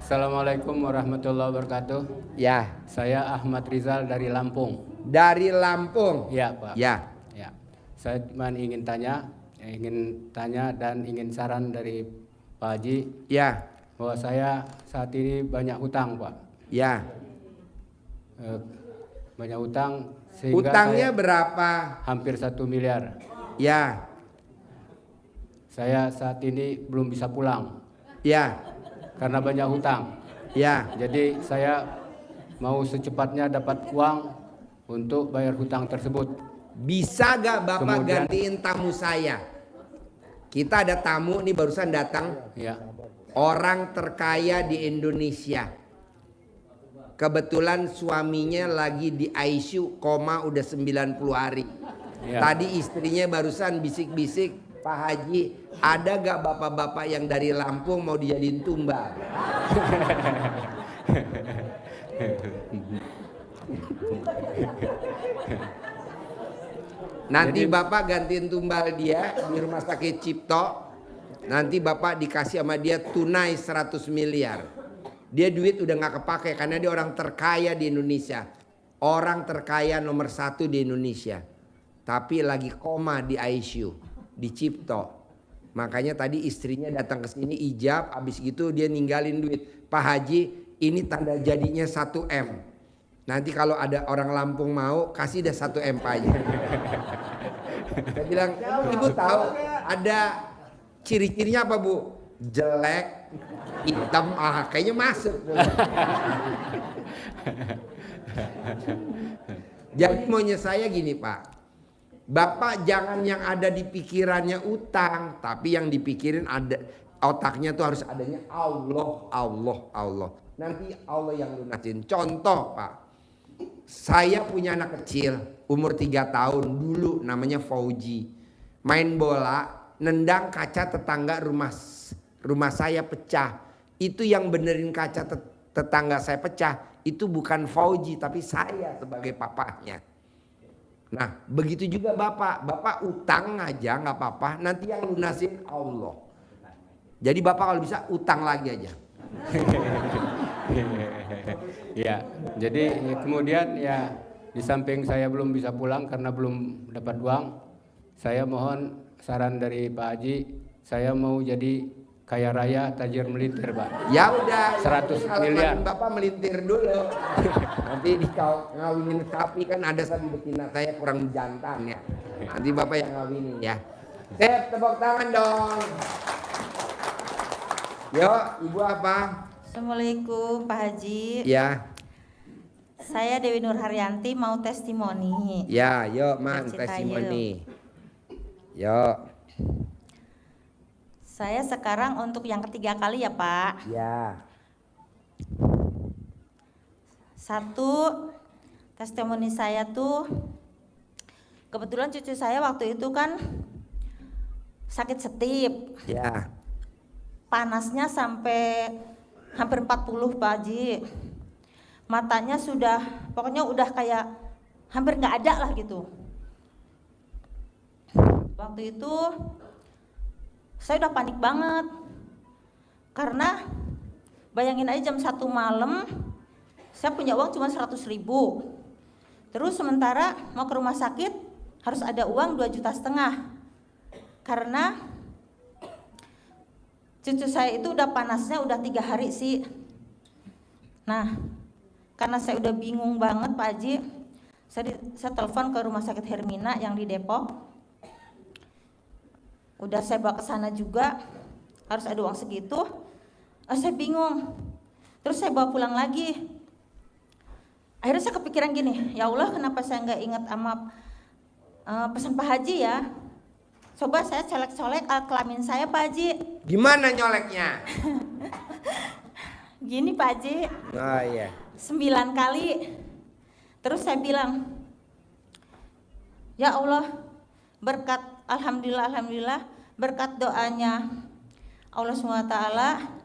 Assalamualaikum warahmatullahi wabarakatuh. Ya. Saya Ahmad Rizal dari Lampung. Dari Lampung. Ya, Pak. Ya. Ya. Saya cuma ingin tanya dan ingin saran dari Pak Haji. Ya. Bahwa saya saat ini banyak hutang, Pak. Ya. Banyak hutang sehingga Hutangnya saya berapa? hampir 1 miliar. Ya. Saya saat ini belum bisa pulang Ya. karena banyak hutang. Ya. Jadi saya mau secepatnya dapat uang untuk bayar hutang tersebut. Bisa gak Bapak Kemudian, gantiin tamu saya? Kita ada tamu nih barusan datang. ya. Orang terkaya di Indonesia. Kebetulan suaminya lagi di ICU koma udah 90 hari. Ya. Tadi istrinya barusan bisik-bisik, Pak Haji, ada gak bapak-bapak yang dari Lampung mau dijadiin tumbal? Nanti Bapak gantiin tumbal dia di rumah sakit Cipto. Nanti Bapak dikasih sama dia tunai 100 miliar. Dia duit udah gak kepake karena dia orang terkaya di Indonesia. Orang terkaya nomor 1 di Indonesia. Tapi lagi koma di ICU, di Cipto. Makanya tadi istrinya datang ke sini ijab, habis gitu dia ninggalin duit. Pak Haji, ini tanda jadinya 1 M. Nanti kalau ada orang Lampung mau, kasih dah 1 M Pak Haji. Saya bilang, ibu tahu ada ciri-cirinya apa Bu? Jelek, hitam, kayaknya masuk. Jadi maunya saya gini Pak. Bapak jangan yang ada di pikirannya utang, tapi yang dipikirin ada otaknya tuh harus adanya Allah, Allah, Allah. Nanti Allah yang lunasin. Contoh Pak, saya punya anak kecil umur 3 tahun dulu namanya Fauji. Main bola, nendang kaca tetangga rumah saya pecah. Itu yang benerin kaca tetangga saya pecah, itu bukan Fauji tapi saya sebagai papahnya. Nah begitu juga Bapak utang aja nggak apa-apa, nanti yang lunasin Allah. Jadi Bapak kalau bisa utang lagi aja. Ya, jadi kemudian ya di samping saya belum bisa pulang karena belum dapat uang, saya mohon saran dari Pak Haji. Saya mau jadi kaya raya tajir melintir Pak. Ya udah 100 kalau miliar. Bapak melintir dulu. Nanti ngawinin sapi kan ada sapi betina saya kurang jantan ya. Nanti Bapak yang ngawinin ya. Tepuk tangan dong. Yo, Ibu apa? Assalamualaikum Pak Haji. Ya. Saya Dewi Nur Haryanti mau testimoni. Ya, yuk man testimoni. Yuk. Saya sekarang untuk yang ketiga kali ya Pak. Ya. 1, testimoni saya tuh kebetulan cucu saya waktu itu kan sakit setip. Ya. Panasnya sampai hampir 40 Pak Haji. Matanya sudah pokoknya udah kayak hampir nggak ada lah gitu. Waktu itu saya udah panik banget karena bayangin aja jam 1 malam saya punya uang cuma 100.000. Terus sementara mau ke rumah sakit harus ada uang 2,5 juta karena cucu saya itu udah panasnya udah 3 hari sih. Nah karena saya udah bingung banget Pak Haji, saya telepon ke rumah sakit Hermina yang di Depok. Udah saya bawa ke sana juga, harus ada uang segitu. Saya bingung. Terus saya bawa pulang lagi. Akhirnya saya kepikiran gini, ya Allah kenapa saya nggak ingat sama pesan Pak Haji ya. Coba saya colek-colek alat kelamin saya Pak Haji. Gimana nyoleknya? Gini Pak Haji, Oh iya. 9 kali. Terus saya bilang, ya Allah berkat alhamdulillah berkat doanya Allah SWT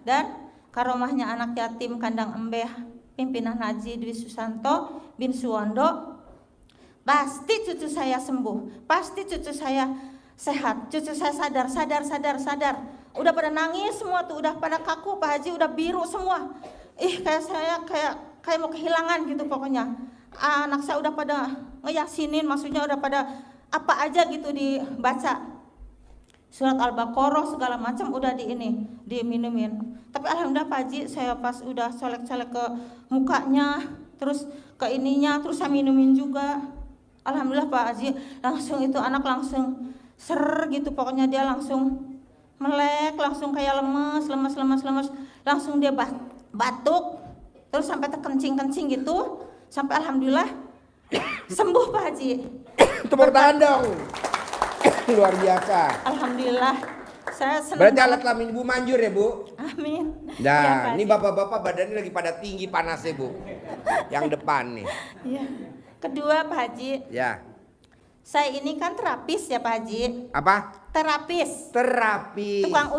dan karomahnya anak yatim kandang embeh pimpinan Haji Dwi Susanto bin Suwondo, pasti cucu saya sembuh, pasti cucu saya sehat, cucu saya sadar. Udah pada nangis semua tuh, udah pada kaku Pak Haji, udah biru semua. Kayak saya kayak mau kehilangan gitu pokoknya. Anak saya udah pada ngeyasinin, maksudnya udah pada apa aja gitu dibaca. Surat Al-Baqarah segala macam udah diminumin. Tapi alhamdulillah Pak Haji, saya pas udah colek-colek ke mukanya, terus ke ininya, terus saya minumin juga. Alhamdulillah Pak Haji, langsung itu anak langsung gitu, pokoknya dia langsung melek, langsung kayak lemes, langsung dia batuk, terus sampai terkencing gitu, sampai alhamdulillah sembuh Pak Haji. Tepuk tangan dong. Luar biasa. Alhamdulillah, saya senang. Berarti alat kelamin ibu manjur ya Bu? Amin. Nah, Ya, Pak ini Haji. bapak-bapak badannya lagi pada tinggi panasnya Bu. Yang depan nih. Ya. Kedua Pak Haji, Ya. saya ini kan terapis ya Pak Haji. Apa? Terapis, Terapi. tukang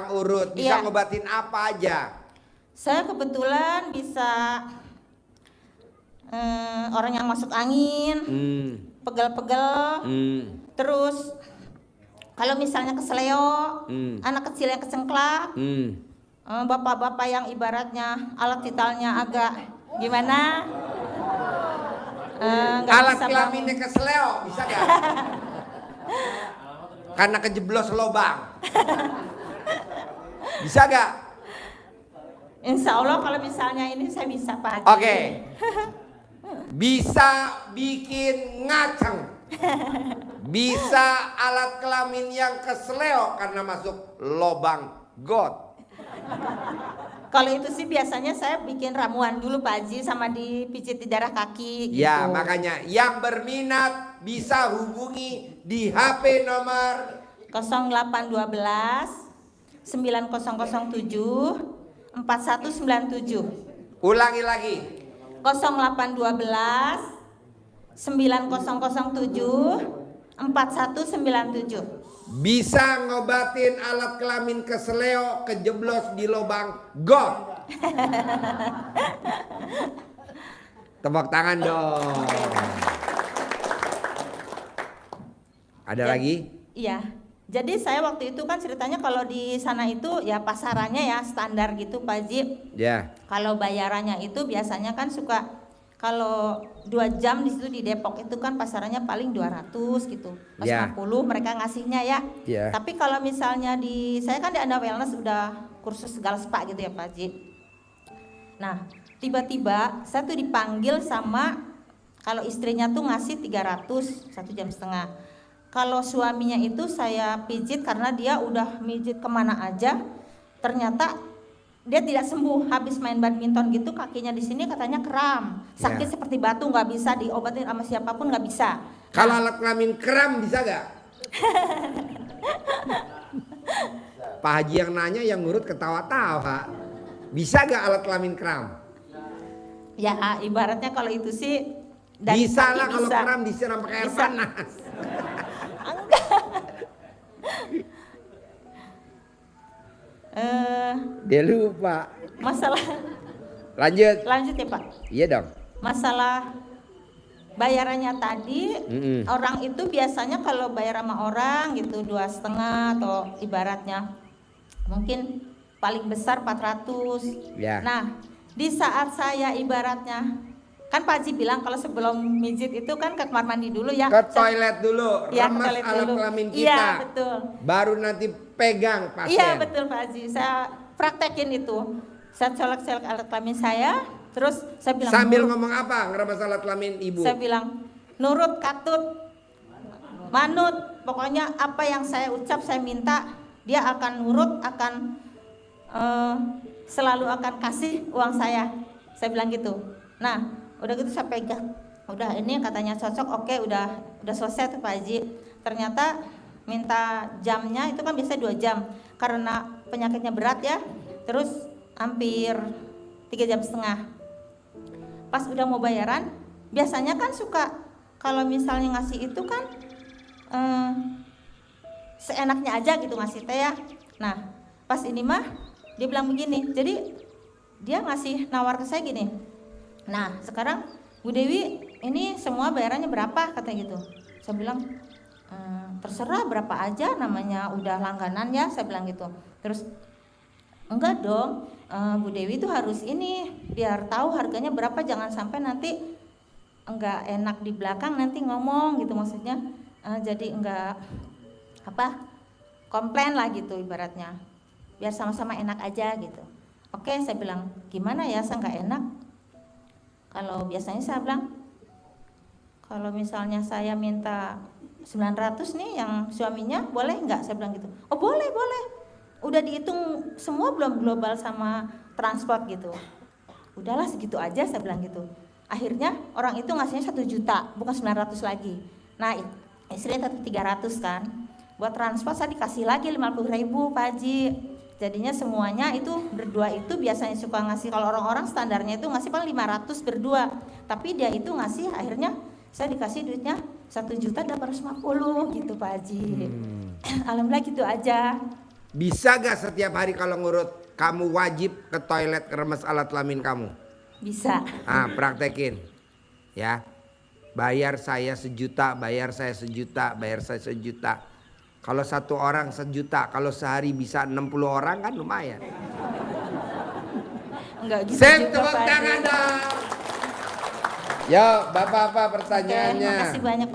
urut. Bisa Iya. ngobatin apa aja? Saya kebetulan bisa orang yang masuk angin, pegel-pegel. Terus kalau misalnya keseleo, anak kecil yang kecengklak, bapak-bapak yang ibaratnya alat vitalnya agak gimana? Nggak Alat bisa kelaminnya bangun. kesleo, bisa gak? Karena kejeblos lobang. Bisa gak? Insya Allah kalau misalnya ini saya bisa Pak Haji. Oke. Bisa bikin ngaceng. Bisa alat kelamin yang kesleo karena masuk lobang got. Kalau itu sih biasanya saya bikin ramuan dulu Pak Haji sama dipijit di darah kaki gitu. Ya, makanya yang berminat bisa hubungi di HP nomor 0812 9007 4197. Ulangi lagi. 0812 9007 4197. Bisa ngobatin alat kelamin kesleo kejeblos di lubang got. Tepuk tangan dong. Ada lagi? Iya. Jadi saya waktu itu kan ceritanya kalau di sana itu ya pasarannya ya standar gitu Pak Haji. Ya. Kalau bayarannya itu biasanya kan suka kalau 2 jam di situ di Depok itu kan pasarannya paling 200 gitu. Pas Ya. 50 mereka ngasihnya ya. Ya. Tapi kalau misalnya saya kan di Anda Wellness udah kursus segala spa gitu ya Pak Haji. Nah, tiba-tiba saya tuh dipanggil sama kalau istrinya tuh ngasih 300 1,5 jam. Kalau suaminya itu saya pijit karena dia udah mijit kemana aja, ternyata dia tidak sembuh. Habis main badminton gitu kakinya di sini katanya kram, sakit seperti batu, nggak bisa diobatin sama siapapun, nggak bisa. Kalau alat kelamin kram bisa gak? Pak Haji yang nanya yang ngurut ketawa-tawa. Bisa gak alat kelamin kram? Ya ibaratnya kalau itu sih dari Bisa kaki lah kalau bisa. kram disiram pakai air Bisa. panas. Dia lupa. Masalah Lanjut. lanjut ya Pak. Iya dong. Masalah bayarannya tadi, orang itu biasanya kalau bayar sama orang gitu 2,5 atau ibaratnya mungkin paling besar 400. Ya. Nah, di saat saya ibaratnya kan Pak Haji bilang kalau sebelum mijit itu kan ke kamar mandi dulu ya. Ke toilet dulu, Iya, ke remas toilet alat dulu. kelamin kita. Iya, betul. Baru nanti pegang pasien. Iya, betul Pak Haji. Saya praktekin itu. Saya colek-colek alat kelamin saya, terus saya bilang Sambil "Nurut." ngomong apa? Ngeremas alat kelamin ibu. Saya bilang nurut, katut, manut, pokoknya apa yang saya ucap saya minta dia akan nurut, akan selalu akan kasih uang saya bilang gitu. Nah Udah gitu saya pegang, udah ini katanya cocok, oke, udah selesai tuh Pak Haji. Ternyata minta jamnya itu kan biasa 2 jam, karena penyakitnya berat ya, terus hampir 3,5 jam. Pas udah mau bayaran, biasanya kan suka kalau misalnya ngasih itu kan seenaknya aja gitu ngasih teh ya. Nah pas ini mah dia bilang begini, jadi dia ngasih nawar ke saya gini, nah sekarang Bu Dewi ini semua bayarannya berapa katanya gitu. Saya bilang terserah berapa aja, namanya udah langganan ya, saya bilang gitu. Terus enggak dong, Bu Dewi itu harus ini biar tahu harganya berapa, jangan sampai nanti enggak enak di belakang nanti ngomong gitu, maksudnya jadi enggak apa komplain lah gitu ibaratnya, biar sama-sama enak aja gitu. Oke, saya bilang gimana ya, saya enggak enak. Kalau biasanya saya bilang kalau misalnya saya minta 900 nih yang suaminya, boleh enggak, saya bilang gitu. Oh boleh, udah dihitung semua belum, global sama transport gitu. Udahlah segitu aja, saya bilang gitu. Akhirnya orang itu ngasihnya 1 juta, bukan 900 lagi. Nah istrinya 300 kan, buat transport saya dikasih lagi 50.000 Pak Haji. Jadinya semuanya itu berdua itu biasanya suka ngasih, kalau orang-orang standarnya itu ngasih paling 500 berdua, tapi dia itu ngasih, akhirnya saya dikasih duitnya 1.850.000 gitu Pak Haji. Alhamdulillah gitu aja. Bisa gak setiap hari kalau ngurut kamu wajib ke toilet remes alat kelamin kamu? Bisa. Praktekin ya. Bayar saya 1 juta, bayar saya 1 juta, bayar saya 1 juta. Kalau 1 orang 1 juta, kalau sehari bisa 60 orang kan lumayan. Enggak gitu Sip, juga tepuk Pak tangan Haji. dong. Yo, Bapak apa Oke, pertanyaannya? makasih banyak.